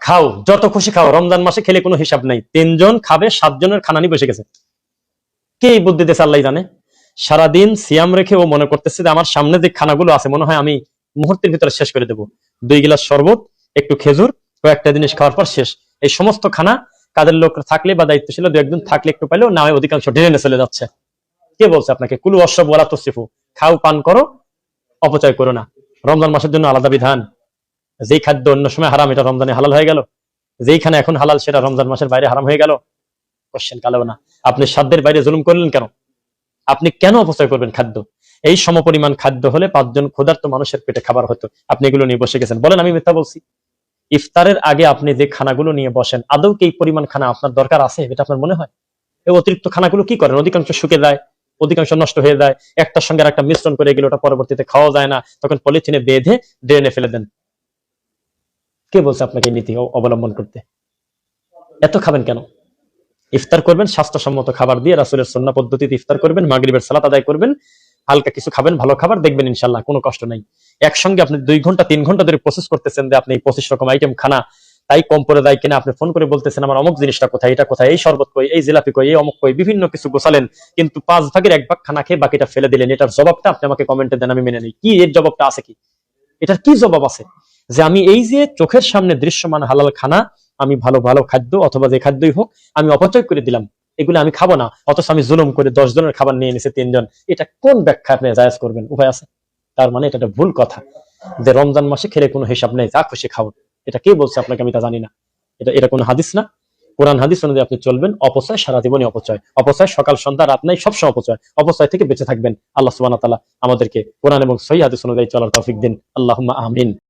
খাও, যত খুশি খাও, রমজান মাসে খেলে কোনো হিসাব নাই। 3 জন খাবে, 7 জনের খানা নিয়ে বসে গেছে। কে এই বুদ্ধি দিয়েছে আল্লাহ জানে। সারাদিন সিয়াম রেখে ও মনে করতেছে যে আমার সামনে যে খানাগুলো আছে মনে হয় আমি মুহূর্তের ভিতরে শেষ করে দেবো। 2 গ্লাস শরবত, একটু খেজুর, কয়েকটা জিনিস খাওয়ার পর শেষ। এই সমস্ত খানা কাদের লোক থাকলে বা দায়িত্বশীল 2-1 জন থাকলে একটু পাইলেও, না হয় অধিকাংশ ড্রেনে চলে যাচ্ছে। কে বলছে আপনাকে কুলু অশ্বব ওয়ালা তসরিফু, খাও পান করো, অপচয় করো না। রমজান মাসের জন্য আলাদা বিধান। যেই খাদ্য অন্য সময় হারাম এটা রমজানে হালাল হয়ে গেল, যেইখানে এখন হালাল সেটা রমজান মাসের বাইরে হারাম হয়ে গেল। কোশ্চেন কালেও না। আপনি সাধ্যের বাইরে জুলুম করলেন কেন? আপনি কেন অপচয় করবেন খাদ্য? এই সমপরিমাণ খাদ্য হলে 5 জন ক্ষুধার্ত মানুষের পেটে খাবার হতো, আপনি এগুলো নিয়ে বসে গেছেন। বলেন আমি মিথ্যা বলছি? ইফতারের আগে আপনি যে খানাগুলো নিয়ে বসেন, আদৌ কি এই পরিমাণ খানা আপনার দরকার আছে? এটা আপনার মনে হয়? এই অতিরিক্ত খানাগুলো কি করেন? অধিকাংশ শুকে যায়, অধিকাংশ নষ্ট হয়ে যায়, একটার সঙ্গে একটা মিশ্রণ করে গেলে ওটা পরবর্তীতে খাওয়া যায় না, তখন পলিথিনে বেঁধে ড্রেনে ফেলে দেন। কে বলছে আপনাকে এই নীতি অবলম্বন করতে? এত খাবেন কেন? ইফতার করবেন স্বাস্থ্যসম্মত খাবার দিয়ে, রাসূলের সুন্নাহ পদ্ধতিতে ইফতার করবেন, মাগরিবের সালাত আদায় করবেন, হালকা কিছু খাবেন, ভালো খাবার, দেখবেন ইনশাআল্লাহ কোনো কষ্ট নাই। একসঙ্গে আপনি 2 ঘন্টা 3 ঘন্টা ধরে প্রসেস করতেছেন যে আপনি 25 রকম আইটেম খানা, তাই কম পড়ে যায় কিনা। আপনি ফোন করে বলতেছেন আমার অমুক জিনিসটা কোথায়, এটা কোথায়, এই শরবত কই, এই জিলাপি কই, এই অমুক কই, বিভিন্ন কিছু গোছালেন, কিন্তু 5 ভাগের 1 ভাগ খানা খেয়ে বাকিটা ফেলে দিলেন। এটার জবাবটা আপনি আমাকে কমেন্টে দেন, আমি মেনে নিই। কি এর জবাবটা আছে? কি এটার কি জবাব আছে? যে আমি এই যে চোখের সামনে দৃশ্যমান হালাল খানা, আমি ভালো ভালো খাদ্য অথবা যে খাদ্যই হোক আমি অপচয় করে দিলাম, এগুলো আমি খাবো না, অথচ আমি জুলুম করে 10 জনের খাবার নিয়ে নিছে 3 জন। এটা কোন ব্যাখ্যা আপনি জায়েজ করবেন? উপায় আছে? তার মানে এটা একটা ভুল কথা যে রমজান মাসে খেলে কোনো হিসাব নেই, যা খুশি খাও। এটা কে বলছে আপনাকে? আমি তা জানি না। এটা কোনো হাদিস না। কোরআন হাদিস অনুযায়ী আপনি চলবেন। অপচয় সারা জীবনই অপচয়, অপচয় সকাল সন্ধ্যা রাত নাই, সবসময় অপচয়। অপচয় থেকে বেঁচে থাকবেন। আল্লাহ সুবহানাহু ওয়া তাআলা আমাদেরকে কোরআন এবং সহিহ হাদিস অনুযায়ী চলার তৌফিক দিন। আল্লাহুম্মা আমিন।